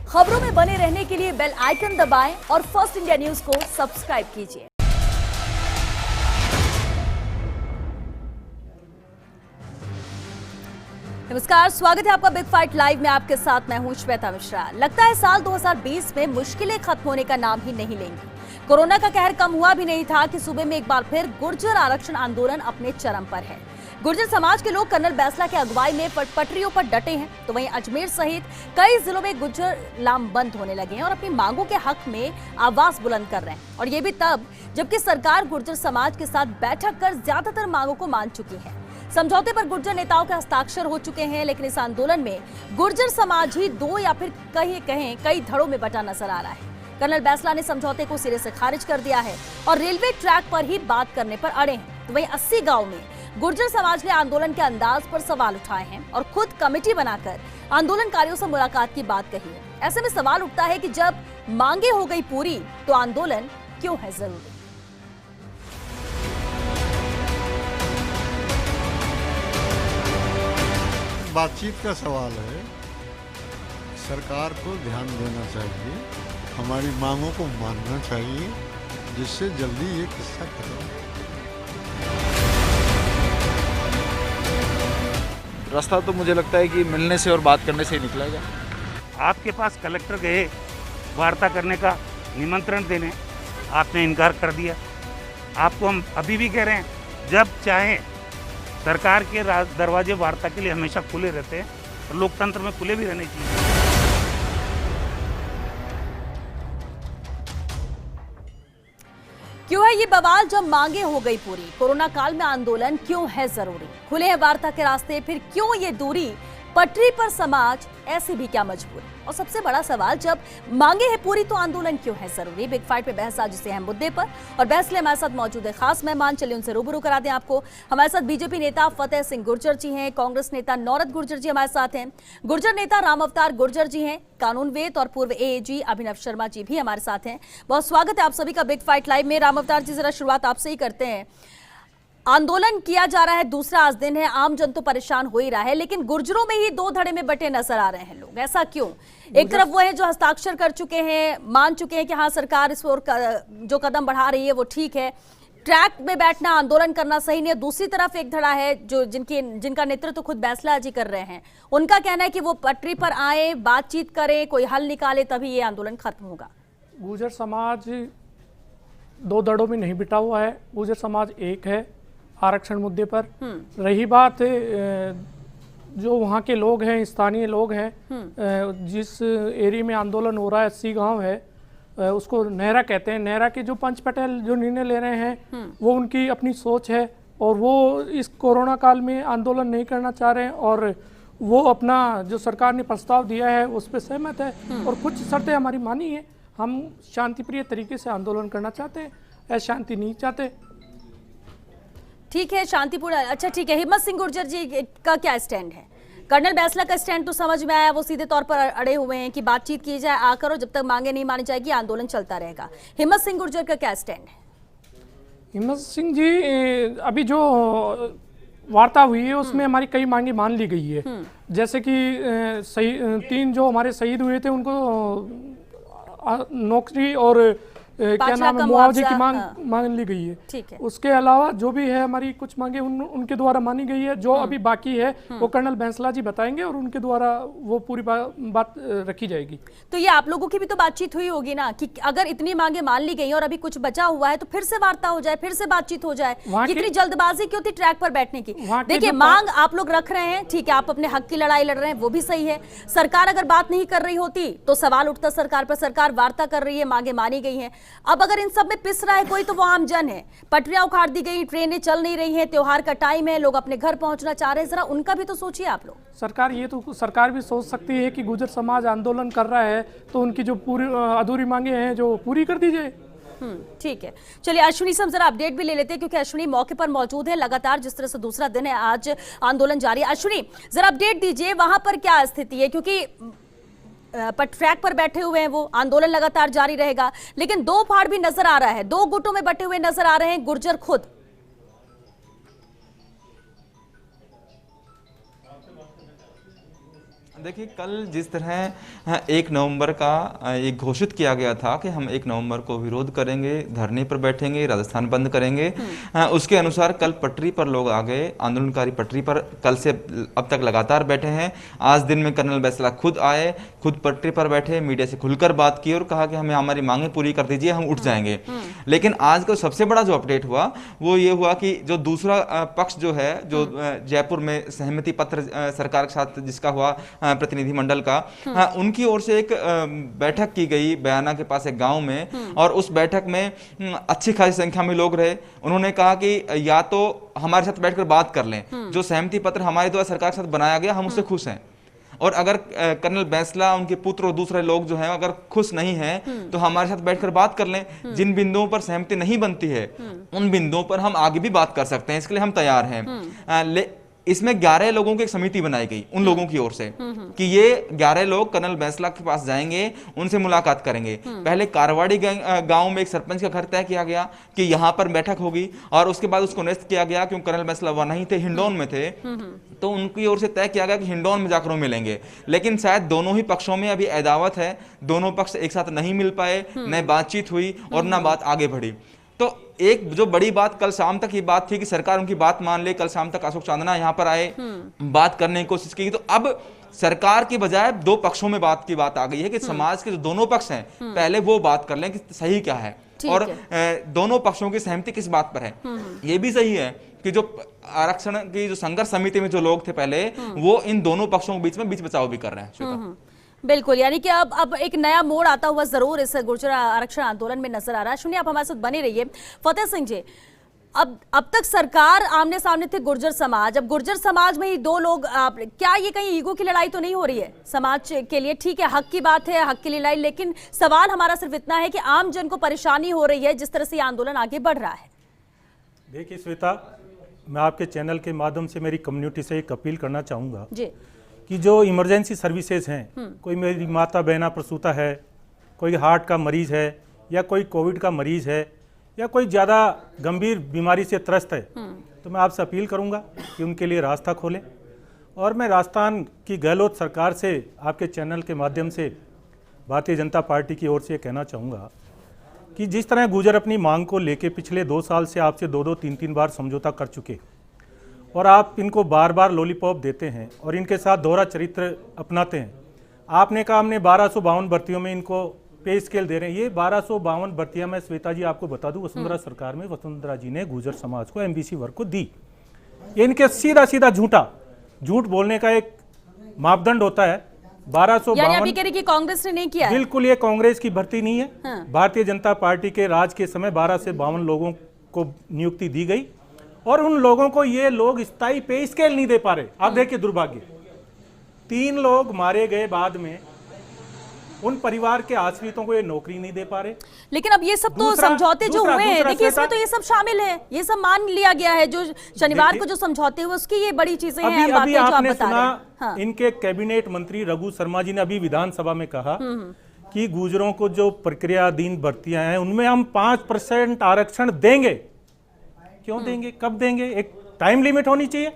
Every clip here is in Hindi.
खबरों में बने रहने के लिए बेल आइकन दबाएं और फर्स्ट इंडिया न्यूज को सब्सक्राइब कीजिए। नमस्कार, स्वागत है आपका बिग फाइट लाइव में। आपके साथ मैं हूं श्वेता मिश्रा। लगता है साल 2020 में मुश्किलें खत्म होने का नाम ही नहीं लेंगी। कोरोना का कहर कम हुआ भी नहीं था कि सूबे में एक बार फिर गुर्जर आरक्षण आंदोलन अपने चरम पर है। गुर्जर समाज के लोग कर्नल बैसला की अगुवाई में पटरियों पर डटे हैं, तो वहीं अजमेर सहित कई जिलों में गुर्जर लामबंद होने लगे हैं और अपनी मांगों के हक में आवाज बुलंद कर रहे हैं। और ये भी तब जबकि सरकार गुर्जर समाज के साथ बैठक कर ज्यादातर मांगों को मान चुकी है। समझौते पर गुर्जर नेताओं के हस्ताक्षर हो चुके हैं, लेकिन इस आंदोलन में गुर्जर समाज ही दो या फिर कई धड़ों में बटा नजर आ रहा है। कर्नल बैसला ने समझौते को सिरे से खारिज कर दिया है और रेलवे ट्रैक पर ही बात करने पर अड़े हैं। तो वहीं 80 गांव में गुर्जर समाज ने आंदोलन के अंदाज पर सवाल उठाए हैं और खुद कमेटी बनाकर आंदोलनकारियों से मुलाकात की बात कही है। ऐसे में सवाल उठता है कि जब मांगे हो गई पूरी तो आंदोलन क्यों है जरूरी। बातचीत का सवाल है। सरकार को ध्यान देना चाहिए, हमारी मांगों को मानना चाहिए, जिससे जल्दी ये किस्सा खत्म हो। रास्ता तो मुझे लगता है कि मिलने से और बात करने से ही निकलेगा। आपके पास कलेक्टर गए वार्ता करने का निमंत्रण देने, आपने इनकार कर दिया। आपको हम अभी भी कह रहे हैं, जब चाहें सरकार के दरवाजे वार्ता के लिए हमेशा खुले रहते हैं और लोकतंत्र में खुले भी रहने चाहिए। क्यों है ये बवाल जब मांगे हो गई पूरी? कोरोना काल में आंदोलन क्यों है जरूरी? खुले हैं वार्ता के रास्ते, फिर क्यों ये दूरी? पटरी पर समाज ऐसी भी क्या मजबूरी? और सबसे बड़ा सवाल, जब मांगे है पूरी तो आंदोलन क्यों है जरूरी? बिग फाइट पे बहस आज इसी अहम मुद्दे पर, और बहस लिए हमारे साथ मौजूद है खास मेहमान। चलिए उनसे रूबरू करा दें आपको। हमारे साथ बीजेपी नेता फतेह सिंह गुर्जर जी हैं, कांग्रेस नेता नौरत गुर्जर जी हमारे साथ हैं, गुर्जर नेता राम अवतार गुर्जर जी हैं, कानूनवेद और पूर्व एएजी अभिनव शर्मा जी भी हमारे साथ हैं। बहुत स्वागत है आप सभी का बिग फाइट लाइव में। राम अवतार जी, जरा शुरुआत आपसे ही करते हैं। आंदोलन किया जा रहा है, दूसरा आज दिन है, आम जन तो परेशान हो ही रहा है, लेकिन गुर्जरों में ही दो धड़े में बटे नजर आ रहे हैं लोग। ऐसा क्यों? एक तरफ वो है जो हस्ताक्षर कर चुके हैं, मान चुके हैं कि हाँ सरकार इस ओर जो कदम बढ़ा रही है वो ठीक है, ट्रैक में बैठना आंदोलन करना सही नहीं है। दूसरी तरफ एक धड़ा है जो जिनका नेतृत्व खुद बैसला जी कर रहे हैं, उनका कहना है कि वो पटरी पर आए, बातचीत करें, कोई हल निकाले, तभी ये आंदोलन खत्म होगा। गुर्जर समाज दो धड़ों में नहीं बिटा हुआ है। गुर्जर समाज एक है आरक्षण मुद्दे पर। रही बात जो वहाँ के लोग हैं, स्थानीय लोग हैं, जिस एरिया में आंदोलन हो रहा है, 80 गांव है, उसको नहरा कहते हैं। नहरा के जो पंच पटेल जो निर्णय ले रहे हैं वो उनकी अपनी सोच है और वो इस कोरोना काल में आंदोलन नहीं करना चाह रहे हैं और वो अपना जो सरकार ने प्रस्ताव दिया है उस पर सहमत है और कुछ शर्तें हमारी मानी है। हम शांतिप्रिय तरीके से आंदोलन करना चाहते हैं, अशांति नहीं चाहते। ठीक है, शांतिपूर्ण। अच्छा ठीक है, हिम्मत सिंह गुर्जर जी का क्या स्टैंड है? कर्नल बैसला का स्टैंड तो समझ में आया, वो सीधे तौर पर अड़े हुए हैं कि बातचीत की जाए आकर, और जब तक मांगे नहीं मानी जाएगी आंदोलन चलता रहेगा। हिम्मत सिंह गुर्जर का क्या स्टैंड है? हिम्मत सिंह जी, अभी जो वार्ता हुई है उसमें हमारी कई मांगे मान ली गई है। जैसे कि 3 जो हमारे शहीद हुए थे उनको नौकरी और क्या नाम है, मुआवजे की मांग ली गई है। ठीक है। उसके अलावा जो भी है हमारी कुछ मांगे उनके द्वारा मानी गई है। जो अभी बाकी है वो कर्नल बैसला जी बताएंगे और उनके द्वारा वो पूरी बात रखी जाएगी। तो ये आप लोगों की भी तो बातचीत हुई होगी ना कि अगर इतनी मांगे मान ली गई और अभी कुछ बचा हुआ है तो फिर से वार्ता हो जाए, फिर से बातचीत हो जाए। इतनी जल्दबाजी क्यों थी ट्रैक पर बैठने की? देखिए, मांग आप लोग रख रहे हैं, ठीक है, आप अपने हक की लड़ाई लड़ रहे हैं, वो भी सही है। सरकार अगर बात नहीं कर रही होती तो सवाल उठता सरकार पर। सरकार वार्ता कर रही है, मांगे मानी गई है। अब अगर इन सब में पिस रहा है कोई तो वो आम जन है। पटरियां उखाड़ दी गई, ट्रेनें चल नहीं रही हैं, त्योहार का टाइम है, लोग अपने घर पहुंचना चाह रहे हैं, जरा उनका भी तो सोचिए आप लोग। सरकार भी सोच सकती है कि गुर्जर समाज आंदोलन कर रहा है तो उनकी जो पूरी अधूरी मांगे हैं जो पूरी कर दी जाए। ठीक है, चलिए अश्विनी से हम जरा अपडेट भी ले लेते हैं क्योंकि अश्विनी मौके पर मौजूद है। लगातार जिस तरह से दूसरा दिन है आज आंदोलन जारी है। अश्विनी, जरा अपडेट दीजिए, वहां पर क्या स्थिति है? क्योंकि ट्रैक पर बैठे हुए हैं, वो आंदोलन लगातार जारी रहेगा, लेकिन दो फाड़ भी नजर आ रहा है, दो गुटों में बटे हुए नजर आ रहे हैं गुर्जर खुद। देखिए, कल जिस तरह 1 नवंबर का एक घोषित किया गया था कि हम 1 नवंबर को विरोध करेंगे, धरने पर बैठेंगे, राजस्थान बंद करेंगे, उसके अनुसार कल पटरी पर लोग आ गए। आंदोलनकारी पटरी पर कल से अब तक लगातार बैठे हैं। आज दिन में कर्नल बैंसला खुद आए, खुद पटरी पर बैठे, मीडिया से खुलकर बात की और कहा कि हमें हमारी मांगें पूरी कर दीजिए, हम उठ जाएंगे। लेकिन आज का सबसे बड़ा जो अपडेट हुआ वो ये हुआ कि जो दूसरा पक्ष जो है, जो जयपुर में सहमति पत्र सरकार के साथ जिसका हुआ प्रतिनिधिमंडल का, उनकी ओर से एक बैठक की गई बयाना के पास एक गांव में, और उस बैठक में अच्छी खासी संख्या में लोग रहे। उन्होंने कहा कि या तो हमारे साथ बैठकर बात कर लें, जो सहमति पत्र हमारे द्वारा सरकार के साथ बनाया गया हम उससे खुश हैं, और अगर कर्नल बैंसला, उनके पुत्र और दूसरे लोग जो हैं अगर खुश नहीं हैं तो हमारे साथ बैठकर बात कर लें। जिन बिंदुओं पर सहमति नहीं बनती है उन बिंदुओं पर हम आगे भी बात कर सकते हैं, इसके लिए हम तैयार हैं। इसमें 11 लोगों की एक समिति बनाई गई उन लोगों की ओर से कि ये 11 लोग कर्नल बैंसला के पास जाएंगे, उनसे मुलाकात करेंगे। पहले कारवाड़ी गांव में एक सरपंच का घर तय किया गया कि यहां पर बैठक होगी, और उसके बाद उसको निरस्त किया गया क्योंकि कर्नल बैंसला वहां नहीं थे, हिंडौन में थे, तो उनकी ओर से तय किया गया कि हिंडौन में जाकर वो मिलेंगे। लेकिन शायद दोनों ही पक्षों में अभी अदावत है, दोनों पक्ष एक साथ नहीं मिल पाए, न बातचीत हुई और न बात आगे बढ़ी। तो एक जो बड़ी बात कल शाम तक ये बात थी कि सरकार उनकी बात मान ले। कल शाम तक अशोक चांदना यहाँ पर आए, बात करने की कोशिश की, तो अब सरकार की बजाय दो पक्षों में बात की बात आ गई है कि समाज के जो दोनों पक्ष हैं पहले वो बात कर लें कि सही क्या है और दोनों पक्षों की सहमति किस बात पर है। ये भी सही है कि जो आरक्षण की जो संघर्ष समिति में जो लोग थे पहले, वो इन दोनों पक्षों के बीच में बीच बचाव भी कर रहे हैं। बिल्कुल, यानी कि अब एक नया मोड़ आता हुआ जरूर इस गुर्जर आरक्षण आंदोलन में नजर आ रहा है। सुनिए, आप हमारे साथ बने रहिए। फतेह सिंह जी, अब तक सरकार आमने सामने थे गुर्जर समाज, अब गुर्जर समाज में ही दो लोग, क्या ये कहीं ईगो की लड़ाई तो नहीं हो रही है समाज के लिए? ठीक है, हक की बात है, हक की लड़ाई, लेकिन सवाल हमारा सिर्फ इतना है कि आम जन को परेशानी हो रही है जिस तरह से आंदोलन आगे बढ़ रहा है। देखिए श्वेता, मैं आपके चैनल के माध्यम से मेरी कम्युनिटी से एक अपील करना चाहूँगा जी कि जो इमरजेंसी सर्विसेज हैं, कोई मेरी माता बहना प्रसूता है, कोई हार्ट का मरीज़ है, या कोई कोविड का मरीज़ है, या कोई ज़्यादा गंभीर बीमारी से त्रस्त है, तो मैं आपसे अपील करूंगा कि उनके लिए रास्ता खोलें। और मैं राजस्थान की गहलोत सरकार से आपके चैनल के माध्यम से भारतीय जनता पार्टी की ओर से कहना चाहूँगा कि जिस तरह गुर्जर अपनी मांग को लेके पिछले 2 साल से आपसे 2-2, 3-3 बार समझौता कर चुके, और आप इनको बार बार लॉलीपॉप देते हैं और इनके साथ दोहरा चरित्र अपनाते हैं। आपने कहा हमने 1252 भर्तियों में इनको पे स्केल दे रहे हैं। ये 1252 भर्तियां मैं श्वेता जी आपको बता दूं, वसुंधरा सरकार में वसुंधरा जी ने गुर्जर समाज को एमबीसी वर्ग को दी। इनके सीधा सीधा झूठ बोलने का एक मापदंड होता है। 1252 कांग्रेस ने नहीं किया है। बिल्कुल, ये कांग्रेस की भर्ती नहीं है। हाँ। भारतीय जनता पार्टी के राज के समय 12 से 52 लोगों को नियुक्ति दी गई, और उन लोगों को ये लोग स्थायी पे स्केल नहीं दे पा रहे। आप देखिए दुर्भाग्य, 3 लोग मारे गए बाद में, उन परिवार के आश्रितों को ये नौकरी नहीं दे पा रहे। लेकिन अब ये सब तो समझौते जो हुए हैं, देखिए इसमें तो ये सब शामिल है, ये सब मान लिया गया है। जो शनिवार को जो समझौते हुए उसकी ये बड़ी चीजें हैं, अभी जो आप आपने बता सुना, रहे हैं। इनके कैबिनेट मंत्री रघु शर्मा जी ने अभी विधानसभा में कहा कि गुर्जरों को जो प्रक्रियाधीन भर्तियां हैं उनमें हम 5% आरक्षण देंगे। क्यों देंगे, कब देंगे? एक टाइम लिमिट होनी चाहिए।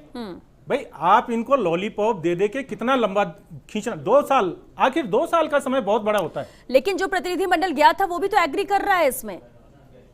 भाई आप इनको लॉलीपॉप दे दे के कितना लंबा खींचना? 2 साल, आखिर 2 साल का समय बहुत बड़ा होता है। लेकिन जो प्रतिनिधिमंडल गया था वो भी तो एग्री कर रहा है इसमें,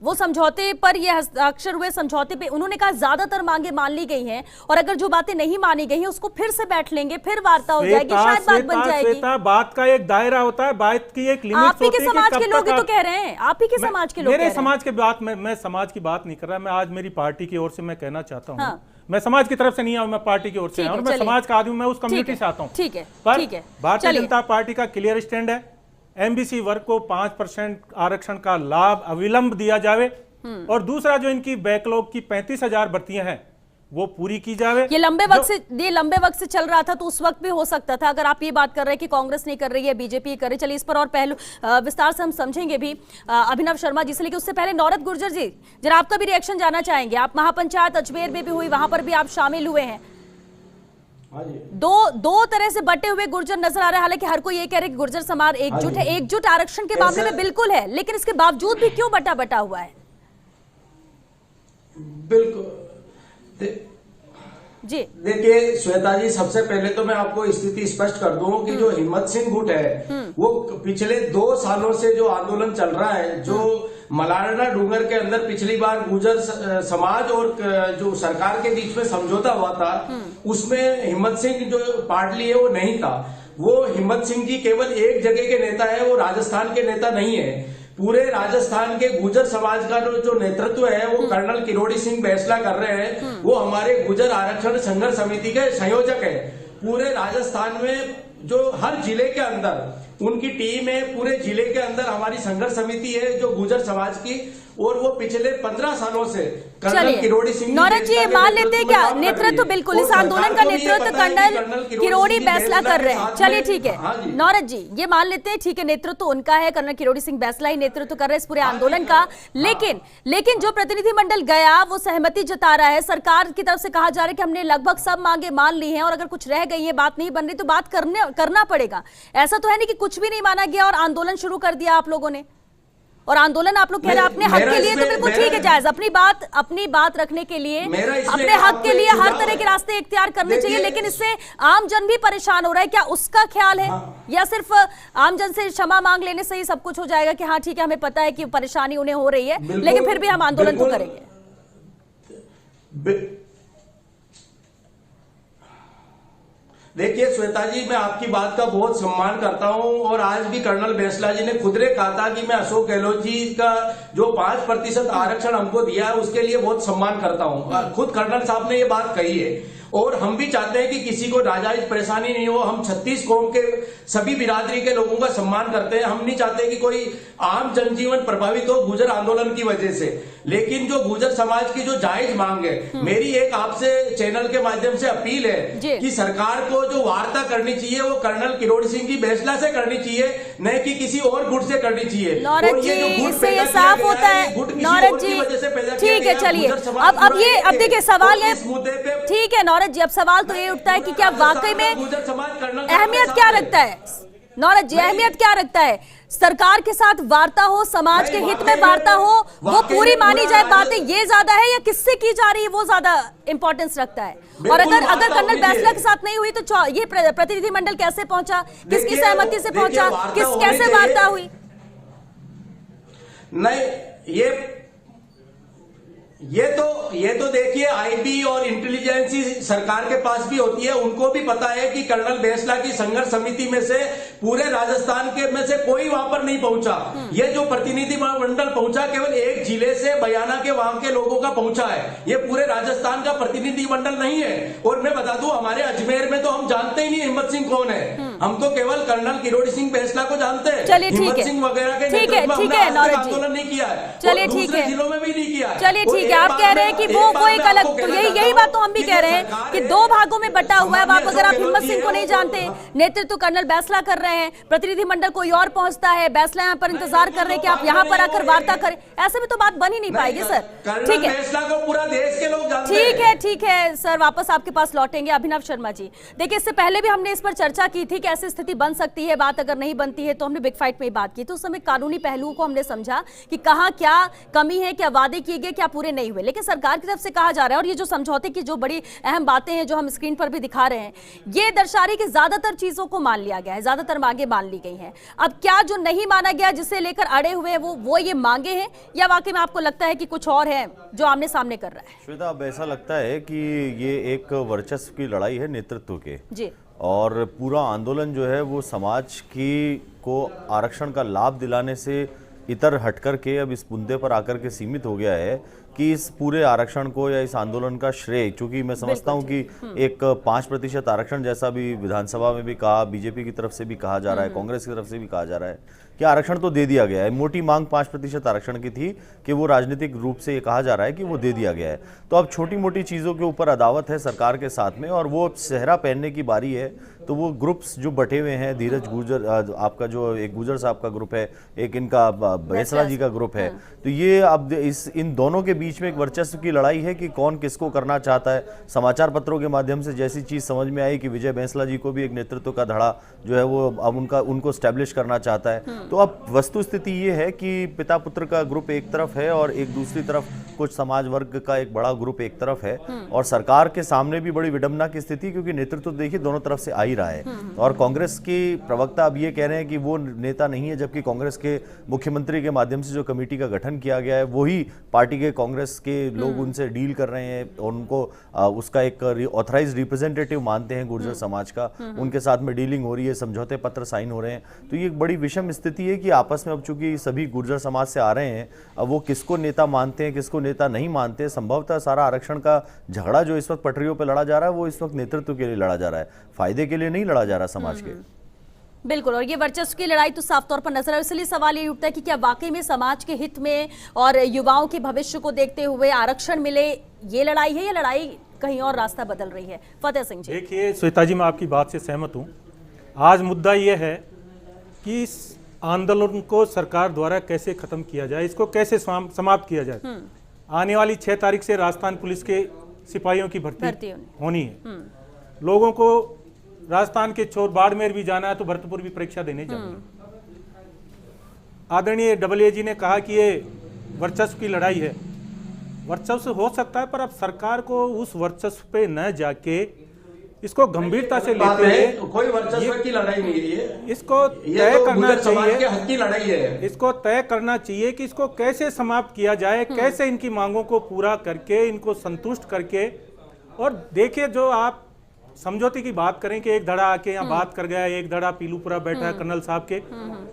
वो समझौते पर, ये हस्ताक्षर हुए समझौते पे उन्होंने कहा ज्यादातर मांगे मान ली गई हैं, और अगर जो बातें नहीं मानी गई हैं उसको फिर से बैठ लेंगे, फिर वार्ता हो जाएगी, शायद बात बन जाएगी। बात का एक दायरा होता है, बात की एक लिमिट होती है। आप ही के समाज के लोग ही तो कह रहे हैं, आप ही के समाज के लोग, मेरे समाज के बात, मैं समाज की बात नहीं कर रहा। मैं आज मेरी पार्टी की ओर से मैं कहना चाहता हूँ, मैं समाज की तरफ से नहीं आऊँ, मैं पार्टी की ओर से और मैं समाज का आदमी, मैं उस कम्युनिटी से आता हूँ। ठीक है, पर भारतीय जनता पार्टी का क्लियर स्टैंड है, एमबीसी वर्ग को 5% आरक्षण का लाभ अविलंब दिया जावे, और दूसरा जो इनकी बैकलॉग की 35,000 भर्तियां हैं वो पूरी की जावे। ये लंबे वक्त से चल रहा था, तो उस वक्त भी हो सकता था। अगर आप ये बात कर रहे हैं कि कांग्रेस नहीं कर रही है, बीजेपी कर रही, चलिए इस पर और पहलू विस्तार से हम समझेंगे भी अभिनव शर्मा जी से। लेकिन उससे पहले नौरत गुर्जर जी, जरा आपका भी रिएक्शन जानना चाहेंगे। आप महापंचायत अजमेर में भी हुई, वहां पर भी आप शामिल हुए हैं। दो तरह से बटे हुए गुर्जर नजर आ रहे हैं। हालांकि हर कोई ये कह रहे हैं कि गुर्जर समाज एकजुट है, एकजुट आरक्षण के मामले में बिल्कुल है, लेकिन इसके बावजूद भी क्यों बटा हुआ है? बिल्कुल जी देखिए श्वेता जी, सबसे पहले तो मैं आपको स्थिति स्पष्ट कर दूं कि जो हिम्मत सिंह गुट है वो पिछले 2 सालों से जो आंदोलन चल रहा है, जो मलारना डूंगर के अंदर पिछली बार गुर्जर समाज और जो सरकार के बीच में समझौता हुआ था, उसमें हिम्मत सिंह जो पार्ट लिए वो नहीं था। वो हिम्मत सिंह जी केवल एक जगह के नेता है, वो राजस्थान के नेता नहीं है। पूरे राजस्थान के गुर्जर समाज का जो नेतृत्व है वो कर्नल किरोड़ी सिंह बैसला कर रहे हैं। वो हमारे गुर्जर आरक्षण संघर्ष समिति के संयोजक है। पूरे राजस्थान में जो हर जिले के अंदर उनकी टीम है, पूरे जिले के अंदर हमारी संघर्ष समिति है जो गुर्जर समाज की, और वो पिछले 15 सालों से कर्नल किरोड़ी सिंह नौरत जी मान लेते हैं क्या नेतृत्व, बिल्कुल इस आंदोलन का नेतृत्व कर्नल किरोड़ी बैसला कर रहे हैं। चलिए ठीक है नौरत जी, ये मान लेते हैं ठीक है नेतृत्व उनका है, कर्नल किरोड़ी सिंह बैसला ही नेतृत्व कर रहे हैं इस पूरे आंदोलन का। लेकिन जो प्रतिनिधिमंडल गया वो सहमति जता रहा है, सरकार की तरफ से कहा जा रहा है कि हमने लगभग सब मांगे मान ली हैं और अगर कुछ रह गई है, बात नहीं बन रही तो बात करना पड़ेगा। ऐसा तो है नहीं कि कुछ भी नहीं माना गया और आंदोलन शुरू कर दिया आप लोगों ने, और आंदोलन आप लोग कह रहे हैं अपने हक के लिए, तो बिल्कुल ठीक है जायज, अपनी बात रखने के लिए, अपने हक के लिए हर तरह के रास्ते इख्तियार करने चाहिए। लेकिन इससे आम जन भी परेशान हो रहा है, क्या उसका ख्याल है या सिर्फ आम जन से क्षमा मांग लेने से ही सब कुछ हो जाएगा कि हाँ ठीक है हमें पता है कि परेशानी उन्हें हो रही है लेकिन फिर भी हम आंदोलन तो करेंगे? देखिए श्वेता जी, मैं आपकी बात का बहुत सम्मान करता हूं और आज भी कर्नल बैसला जी ने खुद ने कहा था कि मैं अशोक गहलोत जी का जो 5% आरक्षण हमको दिया है उसके लिए बहुत सम्मान करता हूं। खुद कर्नल साहब ने ये बात कही है और हम भी चाहते हैं कि किसी को नाजायज परेशानी नहीं हो। हम 36 कौम के सभी बिरादरी के लोगों का सम्मान करते हैं। हम नहीं चाहते कि कोई आम जनजीवन प्रभावित हो गुर्जर आंदोलन की वजह से। लेकिन जो गुर्जर समाज की जो जायज मांग है, मेरी एक आपसे चैनल के माध्यम से अपील है कि सरकार को जो वार्ता करनी चाहिए वो कर्नल किरोड़ी सिंह जी बैसला से करनी चाहिए, न कि किसी और गुट से करनी चाहिए। नौरत जी, इससे ये साफ होता है नौरत जी, ठीक है चलिए अब देखिए सवाल है, ठीक है नौरत जी, अब सवाल तो ये उठता है कि क्या वाकई में अहमियत क्या रखता है नौरत जी, अहमियत क्या रखता है सरकार के साथ वार्ता हो, समाज के हित में वार्ता हो, वो पूरी मानी जाए बातें, ये ज्यादा है या किससे की जा रही है वो ज्यादा इंपॉर्टेंस रखता है? और अगर कर्नल बैसला के साथ नहीं हुई तो ये प्रतिनिधिमंडल कैसे पहुंचा, किसकी सहमति से पहुंचा, कैसे वार्ता हुई? नहीं, ये तो देखिए आईबी और इंटेलिजेंस सरकार के पास भी होती है। उनको भी पता है कि कर्नल बैसला की संघर्ष समिति में से पूरे राजस्थान के में से कोई वहां पर नहीं पहुंचा। ये जो प्रतिनिधि मंडल पहुंचा केवल एक जिले से बयाना के वहां के लोगों का पहुंचा है, ये पूरे राजस्थान का प्रतिनिधि मंडल नहीं है। और मैं बता दूं हमारे अजमेर में तो हम जानते ही नहीं हिम्मत सिंह कौन है, हम तो केवल कर्नल किरोड़ी सिंह बैसला को जानते हैं। चलिए हिम्मत सिंह वगैरह के आंदोलन नहीं किया है, चलिए ठीक है, जिलों में भी नहीं किया है। चलिए ठीक है, आप कह रहे हैं कि वो एक अलग, तो यही बात तो हम भी कह रहे हैं कि 2 भागों में बटा हुआ है। अब अगर आप हिम्मत सिंह को नहीं जानते, नेतृत्व कर्नल बैसला कर रहे हैं, प्रतिनिधिमंडल कोई और पहुंचता है, बैसला यहाँ पर इंतजार कर रहे हैं कि आप यहाँ पर आकर वार्ता करें, ऐसे में तो बात बन ही नहीं पाएगी सर। ठीक है, बैसला को पूरा देश के लोग जानते हैं। ठीक है सर, वापस आपके पास लौटेंगे। अभिनव शर्मा जी, देखिए इससे पहले भी हमने इस पर चर्चा की थी कि ऐसी स्थिति बन सकती है, बात अगर नहीं बनती है तो हमने बिग फाइट में ही बात की, तो उस समय कानूनी पहलुओं को हमने समझा कि कहाँ क्या कमी है, क्या वादे किए गए, क्या पूरे नहीं हुए। लेकिन सरकार की तरफ से कहा जा रहा है, और ये जो समझौते की जो बड़ी अहम बातें हैं जो हम स्क्रीन पर भी दिखा रहे हैं, ये दर्शा रही कि ज्यादातर चीजों को मान लिया गया है, ज्यादातर मांगे मान ली गई हैं। अब क्या जो नहीं माना गया, जिसे लेकर अड़े हुए हैं, वो ये मांगे हैं, या वाकई में आपको लगता है कि कुछ और है जो आमने सामने कर रहा है? श्वेता, अब ऐसा लगता है कि ये एक वर्चस्व की लड़ाई है नेतृत्व के जी, और पूरा आंदोलन जो है वो समाज की को आरक्षण का लाभ दिलाने से इतर हटकर के अब इस मुद्दे पर आकर के सीमित हो गया है कि इस पूरे आरक्षण को या इस आंदोलन का श्रेय, क्योंकि मैं समझता हूं कि एक 5% आरक्षण जैसा भी विधानसभा में भी कहा, बीजेपी की तरफ से भी कहा जा रहा है, कांग्रेस की तरफ से भी कहा जा रहा है कि आरक्षण तो दे दिया गया है। मोटी मांग 5% आरक्षण की थी कि वो राजनीतिक रूप से ये कहा जा रहा है कि वो दे दिया गया है। तो अब छोटी मोटी चीज़ों के ऊपर अदावत है सरकार के साथ में, और वो सेहरा पहनने की बारी है। तो वो ग्रुप्स जो बटे हुए हैं, धीरज गुर्जर, आपका जो एक गुर्जर साहब का ग्रुप है, एक इनका बैसला जी का ग्रुप है, तो ये अब इन दोनों के बीच में एक वर्चस्व की लड़ाई है कि कौन किसको करना चाहता है। समाचार पत्रों के माध्यम से जैसी चीज़ समझ में आई कि विजय बैसला जी को भी एक नेतृत्व का धड़ा जो है वो अब उनको स्टैब्लिश करना चाहता है। तो अब वस्तु स्थिति ये है कि पिता पुत्र का ग्रुप एक तरफ है और एक दूसरी तरफ कुछ समाज वर्ग का एक बड़ा ग्रुप एक तरफ है और सरकार के सामने भी बड़ी विडंबना की स्थिति, क्योंकि नेतृत्व देखिए दोनों तरफ से आ ही रहा है। और कांग्रेस की प्रवक्ता अब ये कह रहे हैं कि वो नेता नहीं है, जबकि कांग्रेस के मुख्यमंत्री के माध्यम से जो कमेटी का गठन किया गया है वही पार्टी के कांग्रेस के लोग उनसे डील कर रहे हैं और उनको उसका एक ऑथराइज रिप्रेजेंटेटिव मानते हैं गुर्जर समाज का। उनके साथ में डीलिंग हो रही है, समझौते पत्र साइन हो रहे हैं। तो ये एक बड़ी विषम स्थिति है कि आपस में अब चूंकि सभी गुर्जर समाज से आ रहे हैं, अब वो किसको नेता मानते हैं किसको नेता नहीं मानते। संभवतः सारा आरक्षण का झगड़ा जो इस वक्त पटरियों पर लड़ा जा रहा है वो इस वक्त नेतृत्व के लिए लड़ा जा रहा है, फायदे के लिए नहीं लड़ा जा रहा समाज के। बिल्कुल, और ये वर्चस्व की लड़ाई तो साफ तौर पर नजर है। इसलिए सवाल ये उठता है कि क्या वाकई में समाज के हित में और युवाओं के भविष्य को देखते हुए आरक्षण मिले, ये लड़ाई है या लड़ाई कहीं और रास्ता बदल रही है? फतेह सिंह जी। देखिए श्वेता जी, मैं आपकी बात से सहमत हूँ। आज मुद्दा ये है कि इस आंदोलन को सरकार द्वारा कैसे खत्म किया जाए, इसको कैसे समाप्त किया जाए। आने वाली 6 तारीख से राजस्थान पुलिस के सिपाहियों की भर्ती होनी है। लोगों को राजस्थान के छोर बाड़मेर भी जाना है तो भरतपुर भी परीक्षा देने चाहिए। आदरणीय डबल जी ने कहा कि ये वर्चस्व की लड़ाई है। वर्चस्व हो सकता है, पर अब सरकार को उस वर्चस्व पे न जाके इसको गंभीरता से लेते हुए, कोई वर्चस्व की लड़ाई नहीं है ये, इसको तय करना चाहिए, हक की लड़ाई है। इसको तय करना चाहिए कि इसको कैसे समाप्त किया जाए, कैसे इनकी मांगों को पूरा करके इनको संतुष्ट करके। और देखिए, जो आप समझौते की बात करें कि एक धड़ा आके यहाँ बात कर गया, एक धड़ा पीलूपुरा बैठा है कर्नल साहब के,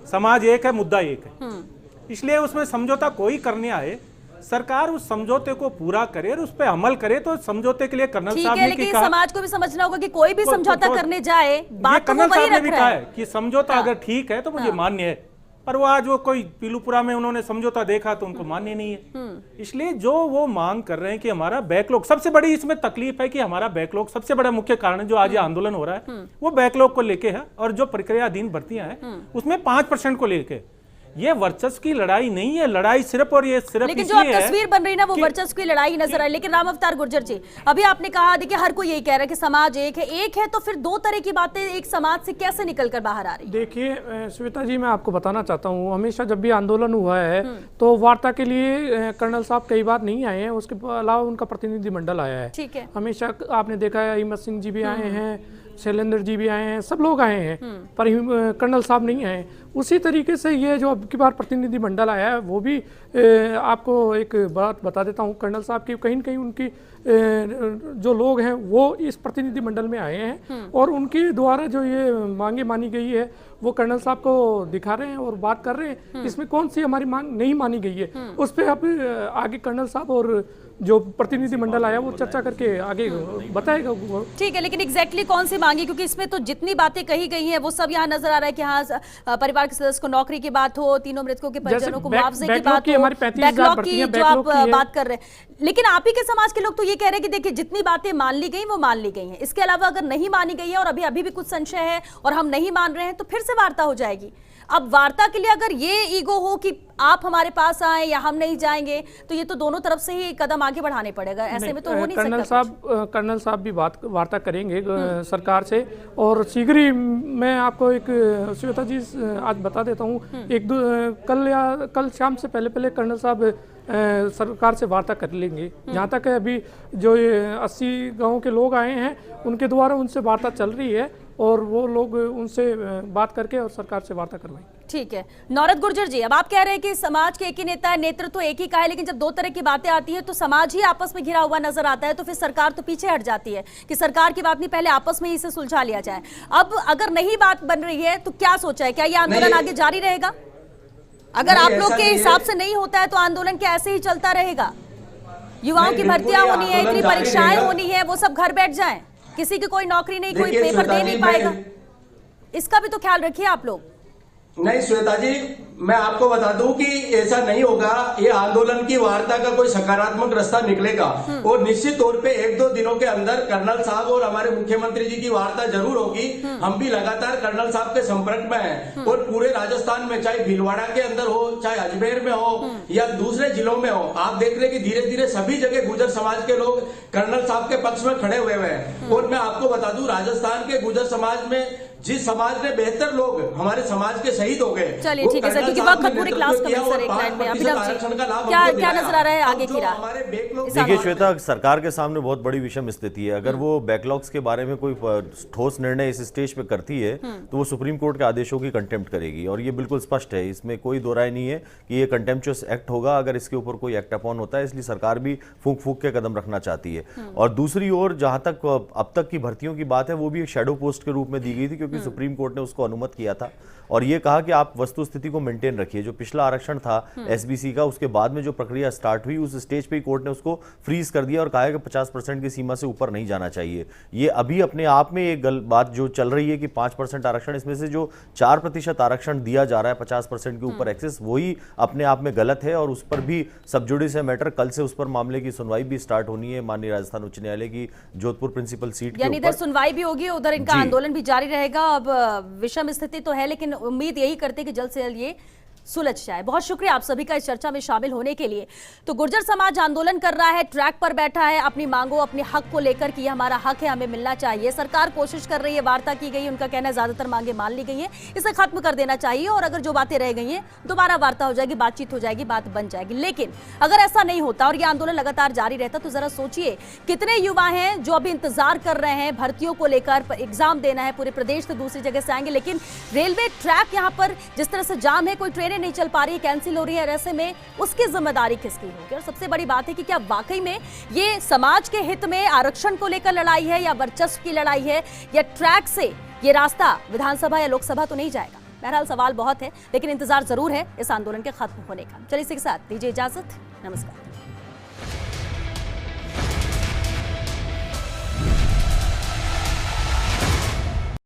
समाज एक है, मुद्दा एक है, इसलिए उसमें समझौता कोई करने आए, सरकार उस समझौते को पूरा करे और उस पर अमल करे। तो समझौते के लिए कर्नल साहब ने लेकिन समाज को भी समझना होगा कि कोई भी समझौता करने जाए, बात कर्नल साहब ने भी कहा है कि समझौता अगर ठीक है तो मुझे मान्य है, पर वो आज वो कोई पीलूपुरा में उन्होंने समझौता देखा तो उनको मान्य नहीं है। इसलिए जो वो मांग कर रहे हैं कि हमारा बैकलॉग, सबसे बड़ी इसमें तकलीफ है कि हमारा बैकलॉग, सबसे बड़ा मुख्य कारण जो आज ये आंदोलन हो रहा है वो बैकलॉग को लेके है, और जो प्रक्रियाधीन भर्तियां हैं उसमें 5% को लेके। ये वर्चस्व की लड़ाई नहीं है, लड़ाई सिर्फ और ये सिर्फ, लेकिन जो तस्वीर बन रही ना वो वर्चस्व की लड़ाई नजर आई। लेकिन राम अवतार गुर्जर जी, अभी आपने कहा, देखिए हर कोई यही कह रहा है कि समाज एक है, तो फिर दो तरह की बातें एक समाज से कैसे निकलकर बाहर आ रही? देखिए श्वेता जी, मैं आपको बताना चाहता हूँ, हमेशा जब भी आंदोलन हुआ है तो वार्ता के लिए कर्नल साहब कई बार नहीं आए हैं, उसके अलावा उनका प्रतिनिधिमंडल आया है। ठीक है, हमेशा आपने देखा है हिम्मत सिंह जी भी आए हैं, शैलेंद्र जी भी आए हैं, सब लोग आए हैं, पर कर्नल साहब नहीं आए। उसी तरीके से ये जो अब की बार प्रतिनिधि मंडल आया है वो भी आपको एक बात बता देता हूँ, कर्नल साहब की कहीं न कहीं उनकी जो लोग हैं वो इस प्रतिनिधि मंडल में आए हैं और उनके द्वारा जो ये मांगे मानी गई है वो कर्नल साहब को दिखा रहे हैं और बात कर रहे हैं। इसमें कौन सी हमारी मांग नहीं मानी गई है उस पर अब आगे कर्नल साहब और जो प्रतिनिधि मंडल आया वो चर्चा करके आगे बताएगा। ठीक है, लेकिन एग्जैक्टली कौन सी मांगी, क्योंकि इसमें तो जितनी बातें कही गई हैं वो सब यहाँ नजर आ रहा है कि हाँ परिवार के सदस्य को नौकरी की बात हो, तीनों मृतकों के परिजनों को मुआवजे की बात हो, बैकलॉग की जो आप बात कर रहे हैं। लेकिन आप ही के समाज के लोग तो ये कह रहे हैं कि देखिए जितनी बातें मान ली गई वो मान ली गई हैं, इसके अलावा अगर नहीं मानी गई है और अभी भी कुछ संशय है और हम नहीं मान रहे हैं तो फिर से वार्ता हो जाएगी। अब वार्ता के लिए अगर ये ईगो हो कि आप हमारे पास आए या हम नहीं जाएंगे, तो ये तो दोनों तरफ से ही कदम आगे बढ़ाने पड़ेगा, ऐसे में तो हो नहीं सकता। कर्नल साहब भी वार्ता करेंगे सरकार से और शीघ्र ही मैं आपको एक श्वेता जी आज बता देता हूँ, कल शाम से पहले कर्नल साहब सरकार से वार्ता कर लेंगे। जहाँ तक अभी जो 80 गाँव के लोग आए हैं उनके द्वारा उनसे वार्ता चल रही है और वो लोग उनसे बात करके और सरकार से वार्ता करवाएंगे। ठीक है, नौरत गुर्जर जी, अब आप कह रहे हैं कि समाज के एक ही नेता है, नेतृत्व एक ही का है, लेकिन जब दो तरह की बातें आती है तो समाज ही आपस में घिरा हुआ नजर आता है, तो फिर सरकार तो पीछे हट जाती है कि सरकार की बात नहीं, पहले आपस में ही इसे सुलझा लिया जाए। अब अगर नहीं बात बन रही है तो क्या सोचा है, क्या ये आंदोलन आगे जारी रहेगा? अगर आप लोग के हिसाब से नहीं होता है तो आंदोलन क्या ऐसे ही चलता रहेगा? युवाओं की भर्तियां होनी है, इतनी परीक्षाएं होनी है, वो सब घर बैठ जाएं, किसी की कोई नौकरी नहीं, कोई पेपर दे नहीं पाएगा, इसका भी तो ख्याल रखिए आप लोग। नहीं श्वेता जी, मैं आपको बता दूं कि ऐसा नहीं होगा, ये आंदोलन की वार्ता का कोई सकारात्मक रास्ता निकलेगा और निश्चित तौर पे 1-2 दिनों के अंदर कर्नल साहब और हमारे मुख्यमंत्री जी की वार्ता जरूर होगी। हम भी लगातार कर्नल साहब के संपर्क में हैं और पूरे राजस्थान में, चाहे भीलवाड़ा के अंदर हो, चाहे अजमेर में हो या दूसरे जिलों में हो, आप देख रहे कि धीरे धीरे सभी जगह गुर्जर समाज के लोग कर्नल साहब के पक्ष में खड़े हुए हैं। और मैं आपको बता दूं, राजस्थान के गुर्जर समाज में जिस समाज में बेहतर लोग हमारे समाज के शहीद हो गए। चलिए ठीक है सर, क्योंकि वक्त पूरी क्लास का सर एक लाइन में अभिनव जी क्या नजर आ रहा है आगे की राह? देखिए श्वेता, सरकार के सामने बहुत बड़ी विषम स्थिति है। अगर वो बैकलॉग्स के बारे में कोई ठोस निर्णय इस स्टेज पे करती है तो वो सुप्रीम कोर्ट के आदेशों की कंटेम्प्ट करेगी, और ये बिल्कुल स्पष्ट है, इसमें कोई दो राय नहीं है कि ये कंटेम्प्चुअस एक्ट होगा अगर इसके ऊपर कोई एक्ट अपॉन होता है। इसलिए सरकार भी फूंक फूंक के कदम रखना चाहती है। और दूसरी ओर जहां तक अब तक की भर्तियों की बात है, वो भी एक शैडो पोस्ट के रूप में दी गई थी, क्योंकि सुप्रीम कोर्ट ने उसको अनुमत किया था और ये कहा कि आप वस्तु स्थिति को मेंटेन रखिए। जो पिछला आरक्षण था एसबीसी का, उसके बाद में जो प्रक्रिया स्टार्ट हुई उस स्टेज पे ही कोर्ट ने उसको फ्रीज कर दिया और कहा कि 50% की सीमा से ऊपर नहीं जाना चाहिए। ये अभी अपने आप में एक बात जो चल रही है कि 5% आरक्षण, इसमें से जो 4% आरक्षण दिया जा रहा है 50% के ऊपर एक्सेस, वही अपने आप में गलत है और उस पर भी सब जुडिस मैटर, कल से उस पर मामले की सुनवाई भी स्टार्ट होनी है माननीय राजस्थान उच्च न्यायालय की जोधपुर प्रिंसिपल सीट के ऊपर। इधर सुनवाई भी होगी, उधर इनका आंदोलन भी जारी रहेगा। अब विषम स्थिति तो है, लेकिन उम्मीद यही करते कि जल्द से जल्द ये सुलझ जाए। बहुत शुक्रिया आप सभी का इस चर्चा में शामिल होने के लिए। तो गुर्जर समाज आंदोलन कर रहा है, ट्रैक पर बैठा है अपनी मांगों, अपने हक को लेकर कि ये हमारा हक है, हमें मिलना चाहिए। सरकार कोशिश कर रही है, वार्ता की गई, उनका कहना है ज्यादातर मांगे मान ली गई हैं, इसे खत्म कर देना चाहिए और अगर जो बातें रह गई हैं दोबारा वार्ता हो जाएगी, बातचीत हो जाएगी, बात बन जाएगी। लेकिन अगर ऐसा नहीं होता और ये आंदोलन लगातार जारी रहता तो जरा सोचिए कितने युवा हैं जो अभी इंतजार कर रहे हैं भर्तियों को लेकर, एग्जाम देना है, पूरे प्रदेश से दूसरी जगह से आएंगे, लेकिन रेलवे ट्रैक यहाँ पर जिस तरह से जाम है, कोई ट्रेनें नहीं चल पा रही, कैंसिल हो रही है। ऐसे में उसकी जिम्मेदारी किसकी होगी? और सबसे बड़ी बात है कि क्या वाकई में ये समाज के हित में आरक्षण को लेकर लड़ाई है या वर्चस्व की लड़ाई है, या ट्रैक से ये रास्ता विधानसभा या लोकसभा तो नहीं जाएगा? बहरहाल सवाल बहुत है, लेकिन इंतजार जरूर है इस आंदोलन के खत्म होने का। चलिए इसी के साथ दीजिए इजाजत, नमस्कार।